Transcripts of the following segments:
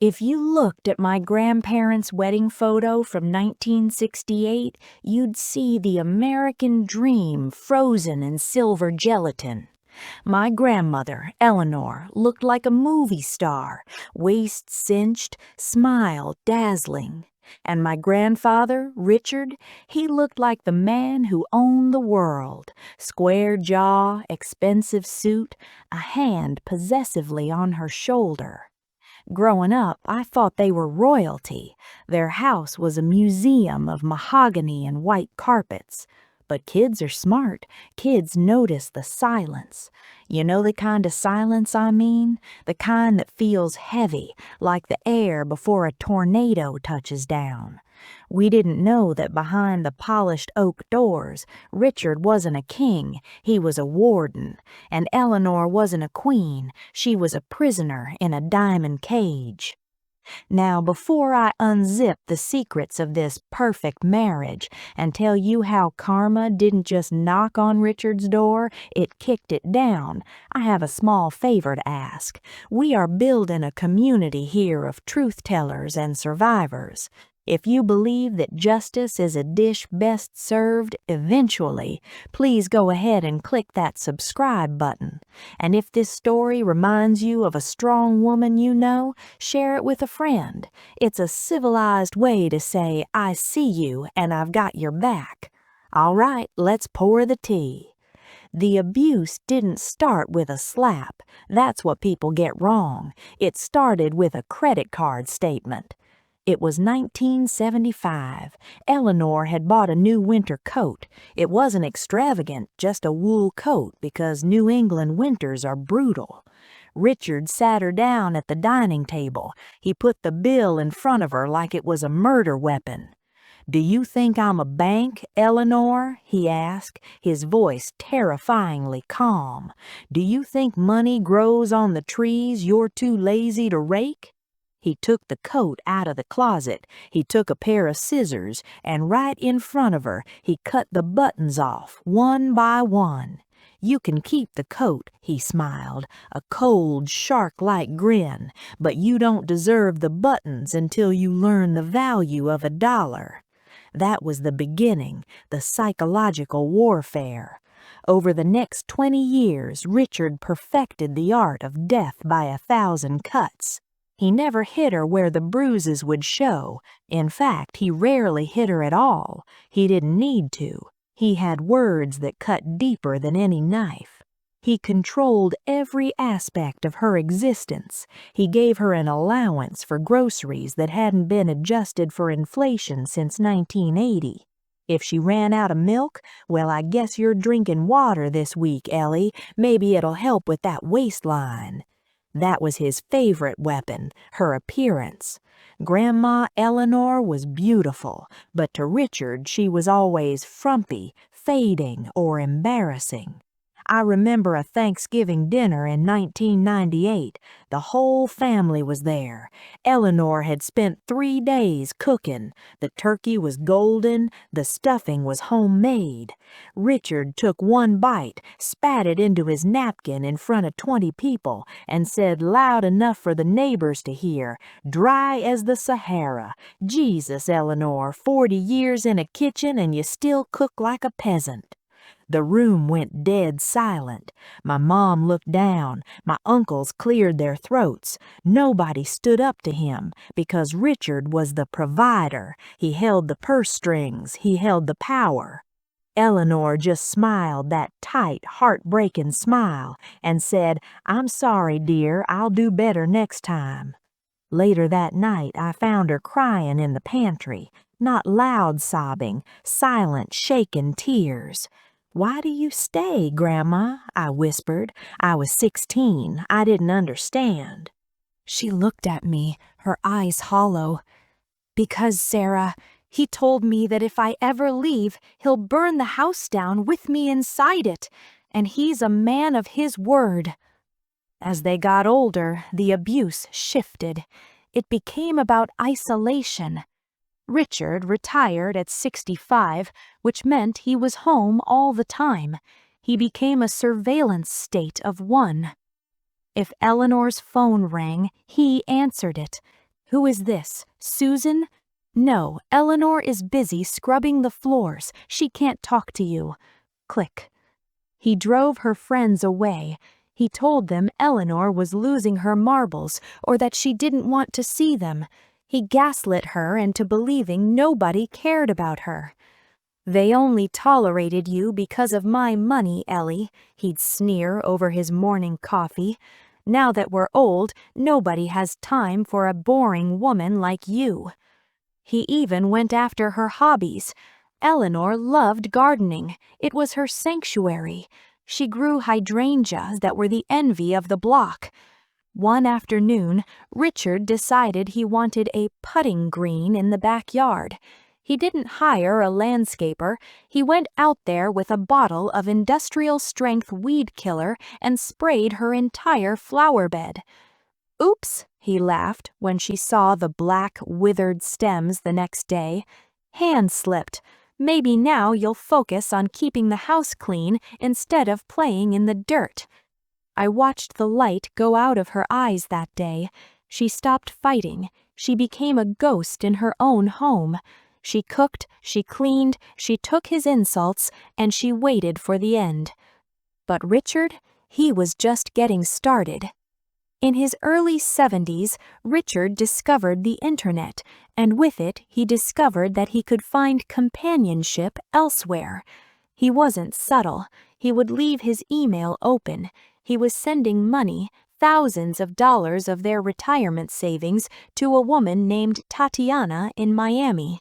If you looked at my grandparents' wedding photo from 1968, you'd see the American dream frozen in silver gelatin. My grandmother, Eleanor, looked like a movie star, waist cinched, smile dazzling. And my grandfather, Richard, he looked like the man who owned the world. Square jaw, expensive suit, a hand possessively on her shoulder. Growing up, I thought they were royalty. Their house was a museum of mahogany and white carpets. But kids are smart. Kids notice the silence. You know the kind of silence I mean? The kind that feels heavy, like the air before a tornado touches down. We didn't know that behind the polished oak doors, Richard wasn't a king, he was a warden, and Eleanor wasn't a queen, she was a prisoner in a diamond cage. Now, before I unzip the secrets of this perfect marriage and tell you how karma didn't just knock on Richard's door, it kicked it down, I have a small favor to ask. We are building a community here of truth-tellers and survivors. If you believe that justice is a dish best served eventually, please go ahead and click that subscribe button. And if this story reminds you of a strong woman you know, share it with a friend. It's a civilized way to say, I see you and I've got your back. All right, let's pour the tea. The abuse didn't start with a slap. That's what people get wrong. It started with a credit card statement. It was 1975. Eleanor had bought a new winter coat. It wasn't extravagant, just a wool coat because New England winters are brutal. Richard sat her down at the dining table. He put the bill in front of her like it was a murder weapon. "Do you think I'm a bank, Eleanor?" he asked, his voice terrifyingly calm. "Do you think money grows on the trees you're too lazy to rake?" He took the coat out of the closet. He took a pair of scissors, and right in front of her, he cut the buttons off, one by one. "You can keep the coat," he smiled, a cold, shark-like grin, "but you don't deserve the buttons until you learn the value of $1. That was the beginning, the psychological warfare. Over the next 20 years, Richard perfected the art of death by 1,000 cuts. He never hit her where the bruises would show. In fact, he rarely hit her at all. He didn't need to. He had words that cut deeper than any knife. He controlled every aspect of her existence. He gave her an allowance for groceries that hadn't been adjusted for inflation since 1980. If she ran out of milk, "Well, I guess you're drinking water this week, Ellie. Maybe it'll help with that waistline." That was his favorite weapon, her appearance. Grandma Eleanor was beautiful, but to Richard she was always frumpy, fading, or embarrassing. I remember a Thanksgiving dinner in 1998. The whole family was there. Eleanor had spent 3 days cooking. The turkey was golden, the stuffing was homemade. Richard took one bite, spat it into his napkin in front of 20 people, and said loud enough for the neighbors to hear, "Dry as the Sahara. Jesus, Eleanor, 40 years in a kitchen and you still cook like a peasant." The room went dead silent. My mom looked down. My uncles cleared their throats. Nobody stood up to him because Richard was the provider. He held the purse strings. He held the power. Eleanor just smiled that tight, heartbreaking smile and said, "I'm sorry, dear. I'll do better next time." Later that night, I found her crying in the pantry, not loud sobbing, silent, shaken tears. "Why do you stay, Grandma?" I whispered. I was 16. I didn't understand. She looked at me, her eyes hollow. "Because, Sarah, he told me that if I ever leave, he'll burn the house down with me inside it, and he's a man of his word." As they got older, the abuse shifted. It became about isolation. Richard retired at 65, which meant he was home all the time. He became a surveillance state of one. If Eleanor's phone rang, he answered it. Who is this? Susan? No, Eleanor is busy scrubbing the floors. She can't talk to you. Click. He drove her friends away. He told them Eleanor was losing her marbles or that she didn't want to see them. He gaslit her into believing nobody cared about her. They only tolerated you because of my money, Ellie, he'd sneer over his morning coffee. Now that we're old, nobody has time for a boring woman like you. He even went after her hobbies. Eleanor loved gardening. It was her sanctuary. She grew hydrangeas that were the envy of the block. One afternoon, Richard decided he wanted a putting green in the backyard. He didn't hire a landscaper. He went out there with a bottle of industrial-strength weed killer and sprayed her entire flower bed. Oops, he laughed when she saw the black, withered stems the next day. Hand slipped. Maybe now you'll focus on keeping the house clean instead of playing in the dirt. I watched the light go out of her eyes that day. She stopped fighting. She became a ghost in her own home. She cooked, she cleaned, she took his insults, and she waited for the end. But Richard, he was just getting started. In his early 70s, Richard discovered the internet, and with it he discovered that he could find companionship elsewhere. He wasn't subtle. He would leave his email open. He was sending money, thousands of dollars of their retirement savings, to a woman named Tatiana in Miami.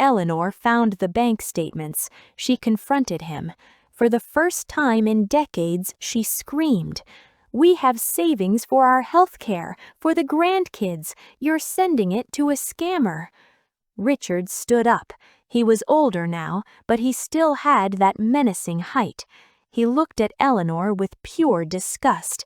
Eleanor found the bank statements. She confronted him. For the first time in decades, she screamed, "We have savings for our health care, for the grandkids. You're sending it to a scammer." Richard stood up. He was older now, but he still had that menacing height. He looked at Eleanor with pure disgust.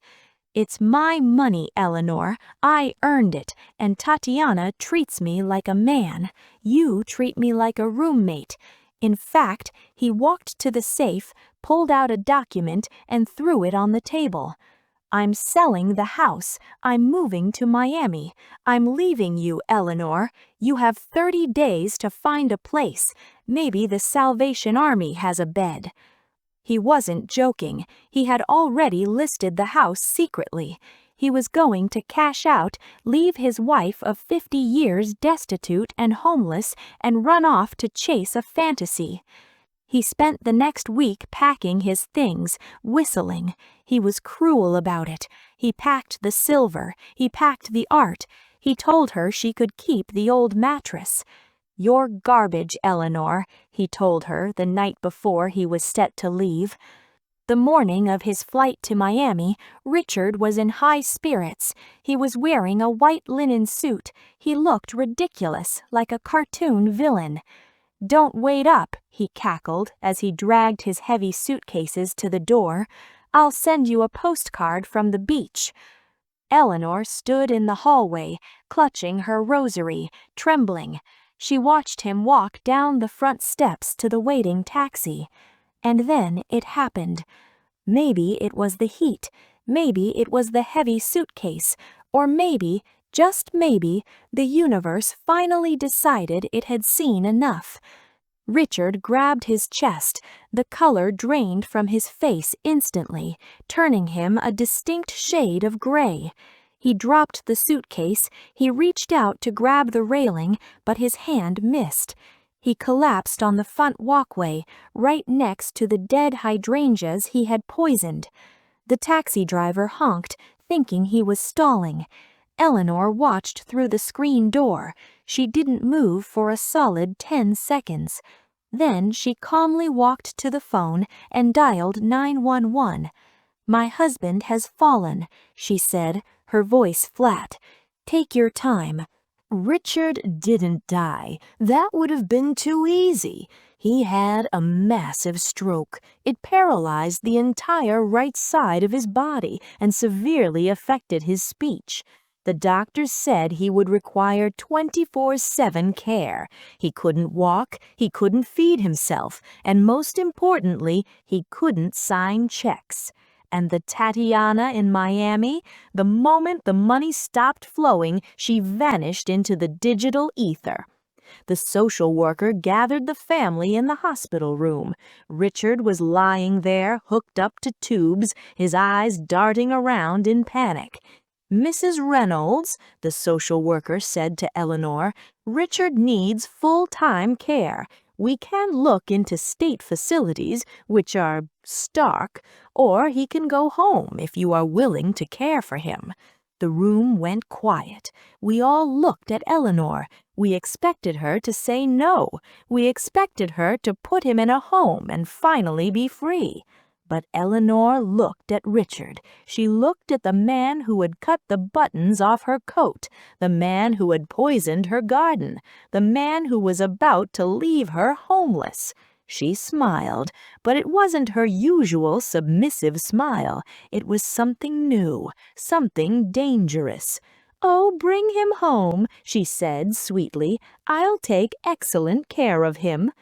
"It's my money, Eleanor. I earned it, and Tatiana treats me like a man. You treat me like a roommate." In fact, he walked to the safe, pulled out a document, and threw it on the table. "I'm selling the house. I'm moving to Miami. I'm leaving you, Eleanor. You have 30 days to find a place. Maybe the Salvation Army has a bed." He wasn't joking. He had already listed the house secretly. He was going to cash out, leave his wife of 50 years destitute and homeless, and run off to chase a fantasy. He spent the next week packing his things, whistling. He was cruel about it. He packed the silver. He packed the art. He told her she could keep the old mattress. "You're garbage, Eleanor," he told her the night before he was set to leave. The morning of his flight to Miami, Richard was in high spirits. He was wearing a white linen suit. He looked ridiculous, like a cartoon villain. "Don't wait up," he cackled as he dragged his heavy suitcases to the door. "I'll send you a postcard from the beach." Eleanor stood in the hallway, clutching her rosary, trembling. She watched him walk down the front steps to the waiting taxi. And then it happened. Maybe it was the heat. Maybe it was the heavy suitcase. Or maybe, just maybe, the universe finally decided it had seen enough. Richard grabbed his chest. The color drained from his face instantly, turning him a distinct shade of gray. He dropped the suitcase. He reached out to grab the railing, but his hand missed. He collapsed on the front walkway, right next to the dead hydrangeas he had poisoned. The taxi driver honked, thinking he was stalling. Eleanor watched through the screen door. She didn't move for a solid 10 seconds. Then she calmly walked to the phone and dialed 911. "My husband has fallen," she said, her voice flat. "Take your time." Richard didn't die. That would have been too easy. He had a massive stroke. It paralyzed the entire right side of his body and severely affected his speech. The doctors said he would require 24/7 care. He couldn't walk, he couldn't feed himself, and most importantly, he couldn't sign checks. And the Tatiana in Miami, the moment the money stopped flowing, she vanished into the digital ether. The social worker gathered the family in the hospital room. Richard was lying there, hooked up to tubes, his eyes darting around in panic. "Mrs. Reynolds," the social worker said to Eleanor, "Richard needs full-time care. We can look into state facilities, which are stark, or he can go home if you are willing to care for him." The room went quiet. We all looked at Eleanor. We expected her to say no. We expected her to put him in a home and finally be free. But Eleanor looked at Richard. She looked at the man who had cut the buttons off her coat, the man who had poisoned her garden, the man who was about to leave her homeless. She smiled, but it wasn't her usual submissive smile. It was something new, something dangerous. "Oh, bring him home," she said sweetly. "I'll take excellent care of him."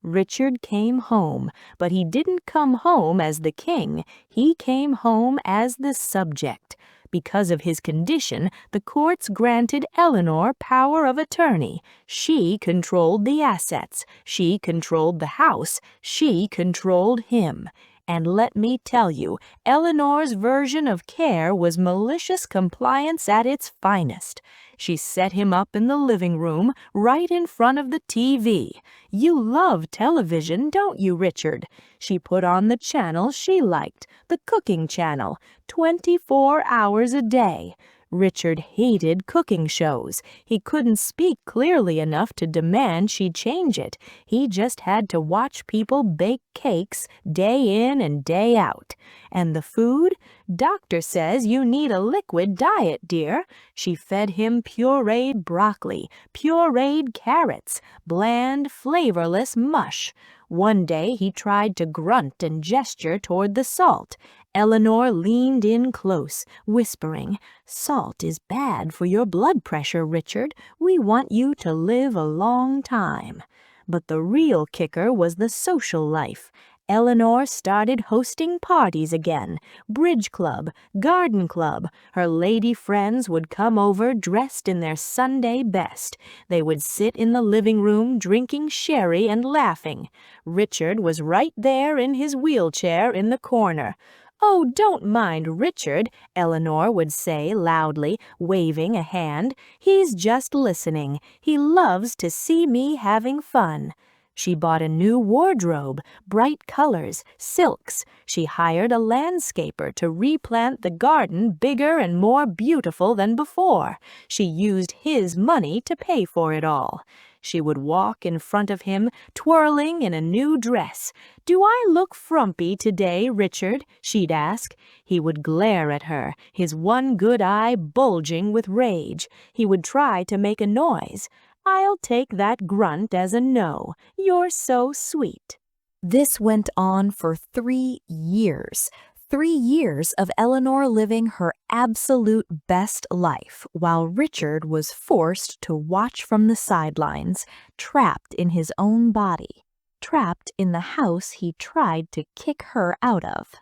Richard came home, but he didn't come home as the king. He came home as the subject. Because of his condition, the courts granted Eleanor power of attorney. She controlled the assets. She controlled the house. She controlled him. And let me tell you, Eleanor's version of care was malicious compliance at its finest. She set him up in the living room, right in front of the TV. "You love television, don't you, Richard?" She put on the channel she liked, the cooking channel, 24 hours a day. Richard hated cooking shows. He couldn't speak clearly enough to demand she change it. He just had to watch people bake cakes day in and day out. And the food? "Doctor says you need a liquid diet, dear." She fed him pureed broccoli, pureed carrots, bland, flavorless mush. One day he tried to grunt and gesture toward the salt. Eleanor leaned in close, whispering, "Salt is bad for your blood pressure, Richard. We want you to live a long time." But the real kicker was the social life. Eleanor started hosting parties again. Bridge club, garden club. Her lady friends would come over dressed in their Sunday best. They would sit in the living room drinking sherry and laughing. Richard was right there in his wheelchair in the corner. "Oh, don't mind Richard," Eleanor would say loudly, waving a hand. "He's just listening. He loves to see me having fun." She bought a new wardrobe, bright colors, silks. She hired a landscaper to replant the garden bigger and more beautiful than before. She used his money to pay for it all. She would walk in front of him, twirling in a new dress. "Do I look frumpy today, Richard?" she'd ask. He would glare at her, his one good eye bulging with rage. He would try to make a noise. "I'll take that grunt as a no. You're so sweet." This went on for 3 years. 3 years of Eleanor living her absolute best life, while Richard was forced to watch from the sidelines, trapped in his own body, trapped in the house he tried to kick her out of.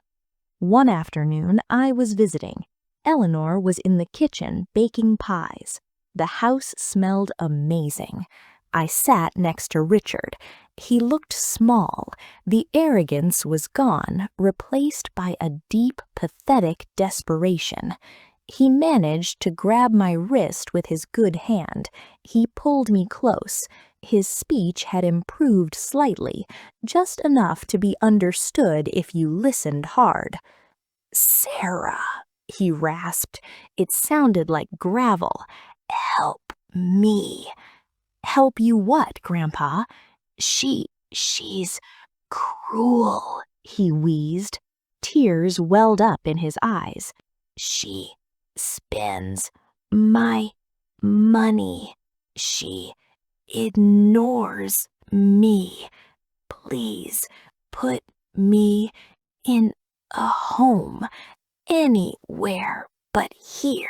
One afternoon, I was visiting. Eleanor was in the kitchen baking pies. The house smelled amazing. I sat next to Richard. He looked small. The arrogance was gone, replaced by a deep, pathetic desperation. He managed to grab my wrist with his good hand. He pulled me close. His speech had improved slightly, just enough to be understood if you listened hard. "Sarah," he rasped. It sounded like gravel. "Help me." "Help you what, Grandpa?" She's cruel," he wheezed. Tears welled up in his eyes. "She spends my money. She ignores me. Please put me in a home, anywhere but here.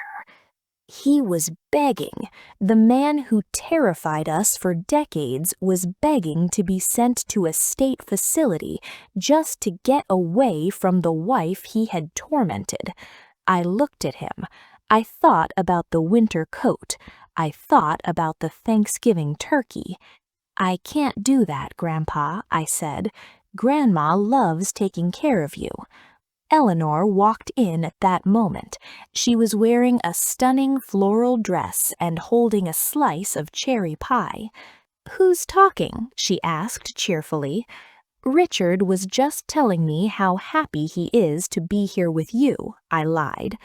He was begging. The man who terrified us for decades was begging to be sent to a state facility just to get away from the wife he had tormented. I looked at him. I thought about the winter coat. I thought about the Thanksgiving turkey. "I can't do that, Grandpa," I said. "Grandma loves taking care of you." Eleanor walked in at that moment. She was wearing a stunning floral dress and holding a slice of cherry pie. "Who's talking?" she asked cheerfully. "Richard was just telling me how happy he is to be here with you," I lied.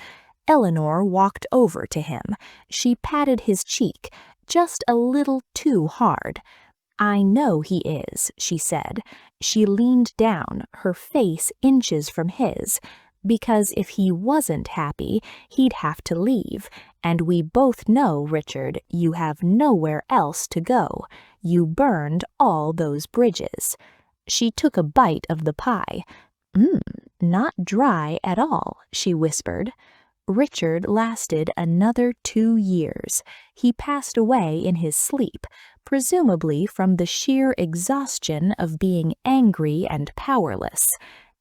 Eleanor walked over to him. She patted his cheek, just a little too hard. "I know he is," she said. She leaned down, her face inches from his, "because if he wasn't happy, he'd have to leave. And we both know, Richard, you have nowhere else to go. You burned all those bridges." She took a bite of the pie. Not dry at all," she whispered. Richard lasted another 2 years. He passed away in his sleep, presumably from the sheer exhaustion of being angry and powerless.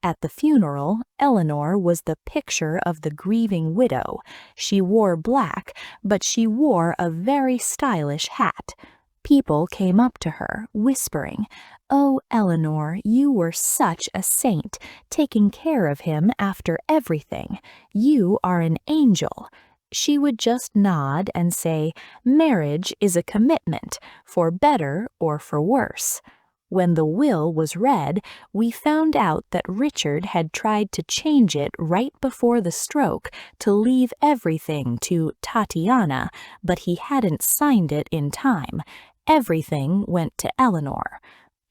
At the funeral, Eleanor was the picture of the grieving widow. She wore black, but she wore a very stylish hat. People came up to her, whispering, "Oh, Eleanor, you were such a saint, taking care of him after everything. You are an angel." She would just nod and say, "Marriage is a commitment, for better or for worse." When the will was read, we found out that Richard had tried to change it right before the stroke to leave everything to Tatiana, but he hadn't signed it in time. Everything went to Eleanor.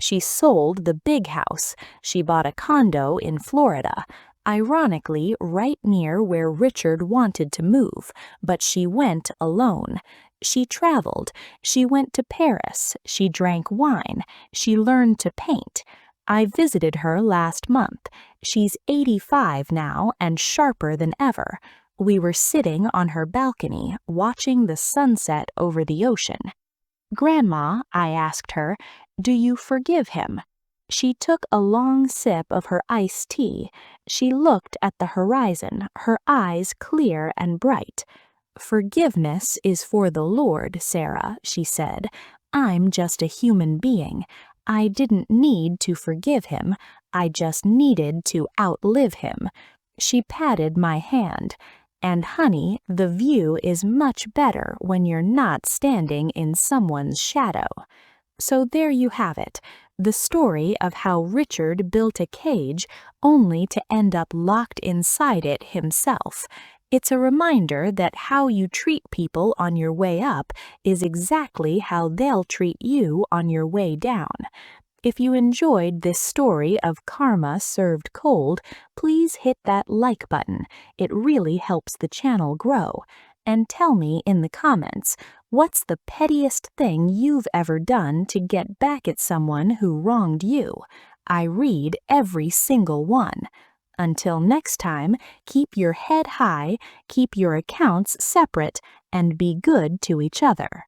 She sold the big house. She bought a condo in Florida, ironically right near where Richard wanted to move, but she went alone. She traveled. She went to Paris. She drank wine. She learned to paint. I visited her last month. She's 85 now and sharper than ever. We were sitting on her balcony, watching the sunset over the ocean. "Grandma," I asked her, "do you forgive him?" She took a long sip of her iced tea. She looked at the horizon, her eyes clear and bright. "Forgiveness is for the Lord, Sarah," she said. "I'm just a human being. I didn't need to forgive him. I just needed to outlive him." She patted my hand. "And honey, the view is much better when you're not standing in someone's shadow." So there you have it, the story of how Richard built a cage only to end up locked inside it himself. It's a reminder that how you treat people on your way up is exactly how they'll treat you on your way down. If you enjoyed this story of karma served cold, please hit that like button. It really helps the channel grow. And tell me in the comments, what's the pettiest thing you've ever done to get back at someone who wronged you? I read every single one. Until next time, keep your head high, keep your accounts separate, and be good to each other.